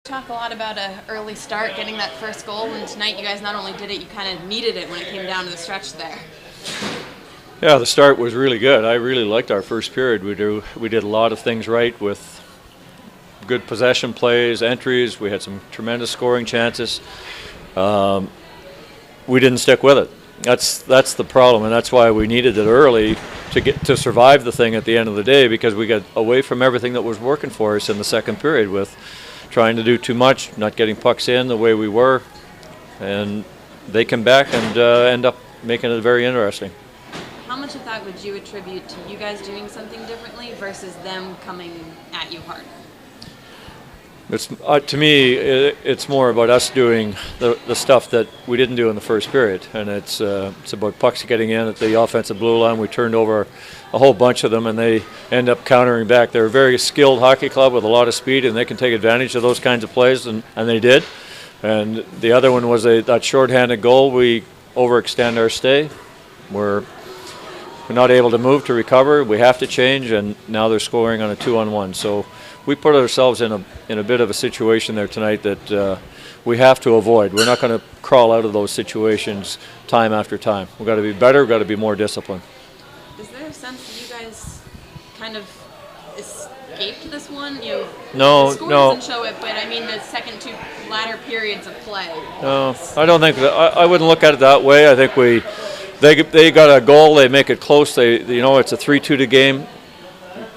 talk a lot about an early start, getting that first goal, and tonight you guys not only did it, you kind of needed it when it came down to the stretch there. Yeah, the start was really good. I really liked our first period. We did a lot of things right with good possession plays, entries. We had some tremendous scoring chances. We didn't stick with it. That's the problem, and that's why we needed it early to survive the thing at the end of the day, because we got away from everything that was working for us in the second period with trying to do too much, not getting pucks in the way we were, and they come back and end up making it very interesting. How much of that would you attribute to you guys doing something differently versus them coming at you harder? It's, to me, it's more about us doing the stuff that we didn't do in the first period, and it's about pucks getting in at the offensive blue line. We turned over a whole bunch of them, and they end up countering back. They're a very skilled hockey club with a lot of speed, and they can take advantage of those kinds of plays, and they did. And the other one was that shorthanded goal. We overextend our stay. We're not able to move to recover. We have to change, and now they're scoring on a 2-on-1. So we put ourselves in a bit of a situation there tonight that we have to avoid. We're not going to crawl out of those situations time after time. We've got to be better. We've got to be more disciplined. Is there a sense that you guys kind of escaped this one? You know, the score doesn't show it, but I mean the second two latter periods of play. No, I don't think that. I wouldn't look at it that way. I think they got a goal. They make it close. It's a 3-2 game,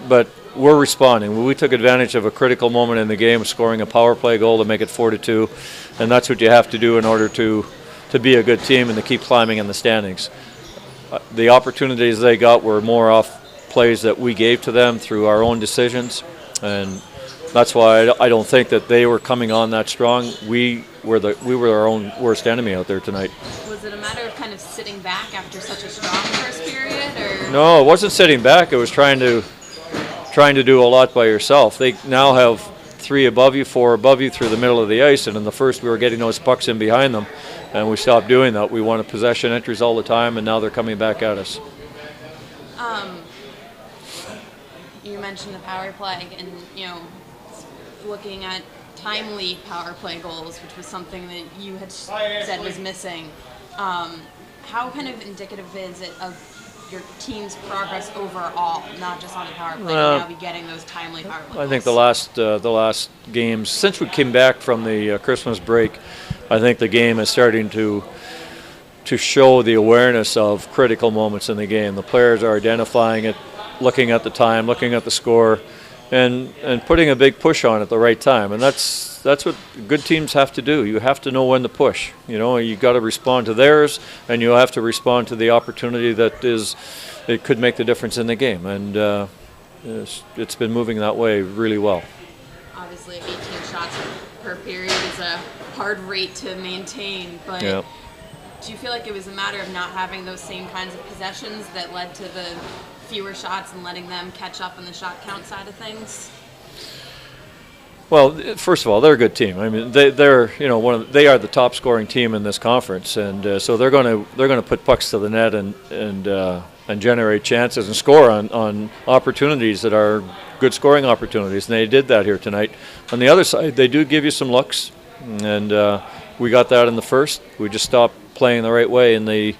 but we're responding. We took advantage of a critical moment in the game, scoring a power play goal to make it 4-2, and that's what you have to do in order to be a good team and to keep climbing in the standings. The opportunities they got were more off plays that we gave to them through our own decisions, and that's why I don't think that they were coming on that strong. We were our own worst enemy out there tonight. Was it a matter of kind of sitting back after such a strong first period, or? No, it wasn't sitting back. It was trying to do a lot by yourself. They now have 3 above you, 4 above you through the middle of the ice, and in the first we were getting those pucks in behind them, and we stopped doing that. We wanted possession entries all the time, and now they're coming back at us. You mentioned the power play, and looking at timely power play goals, which was something that you had said was missing. How kind of indicative is it of your team's progress overall, not just on the power play, but now be getting those timely power play goals? I think the last games, since we came back from the Christmas break, I think the game is starting to show the awareness of critical moments in the game. The players are identifying it, looking at the time, looking at the score, and putting a big push on at the right time. And that's what good teams have to do. You have to know when to push. You got to respond to theirs, and you have to respond to the opportunity it could make the difference in the game. And it's been moving that way really well. Obviously, 18 shots per period is a hard rate to maintain, but yeah. Do you feel like it was a matter of not having those same kinds of possessions that led to the fewer shots and letting them catch up on the shot count side of things? Well, first of all, they're a good team. I mean, they are the top scoring team in this conference, and so they're going to put pucks to the net and generate chances and score on opportunities that are good scoring opportunities, and they did that here tonight. On the other side, they do give you some looks, and we got that in the first. We just stopped playing the right way in the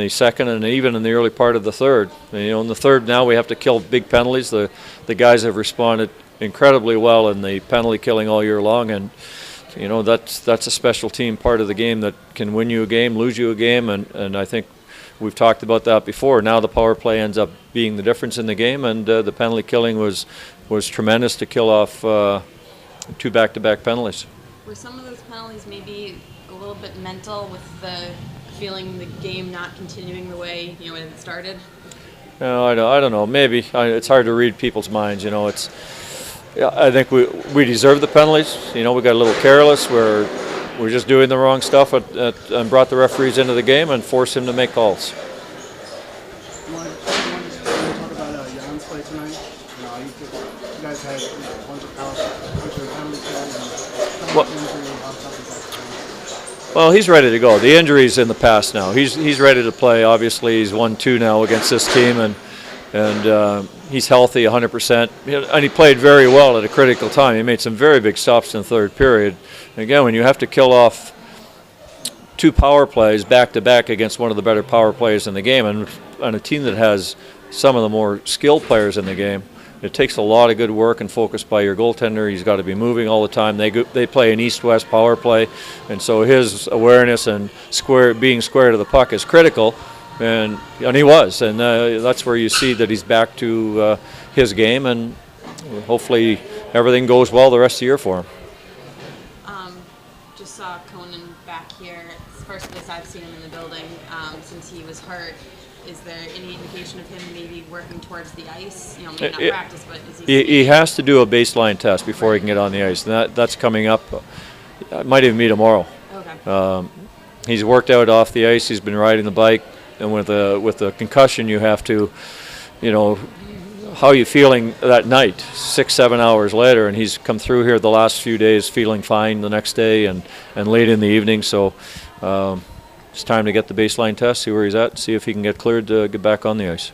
second and even in the early part of the third. In the third now we have to kill big penalties. The guys have responded incredibly well in the penalty killing all year long, and that's a special team part of the game that can win you a game, lose you a game, and I think we've talked about that before. Now the power play ends up being the difference in the game, and the penalty killing was tremendous to kill off 2 back-to-back penalties. Were some of those penalties maybe a little bit mental with the feeling the game not continuing the way it had started? No, I don't know. Maybe it's hard to read people's minds. I think we deserve the penalties. We got a little careless. We're just doing the wrong stuff and brought the referees into the game and forced him to make calls. You want to talk about Jan's play tonight? You guys had a bunch of penalties. Well, he's ready to go. The injury's in the past now. He's ready to play. Obviously, he's 1-2 now against this team, and and he's healthy 100%. And he played very well at a critical time. He made some very big stops in the third period. And again, when you have to kill off 2 power plays back-to-back against one of the better power players in the game, and on a team that has some of the more skilled players in the game, it takes a lot of good work and focus by your goaltender. He's got to be moving all the time. They play an east-west power play, and so his awareness and being square to the puck is critical, and he was. And that's where you see that he's back to his game, and hopefully everything goes well the rest of the year for him. Just saw Conan back here. It's the first place I've seen him in the building since he was hurt. Is there any indication of him maybe working towards the ice? You know, maybe not practice, but is he has to do a baseline test before he can get on the ice, and that's coming up. I might even be tomorrow. Okay. He's worked out off the ice. He's been riding the bike, and with a concussion, you have to, how are you feeling that night, 6-7 hours later? And he's come through here the last few days feeling fine the next day and late in the evening. So it's time to get the baseline test, see where he's at, see if he can get cleared to get back on the ice.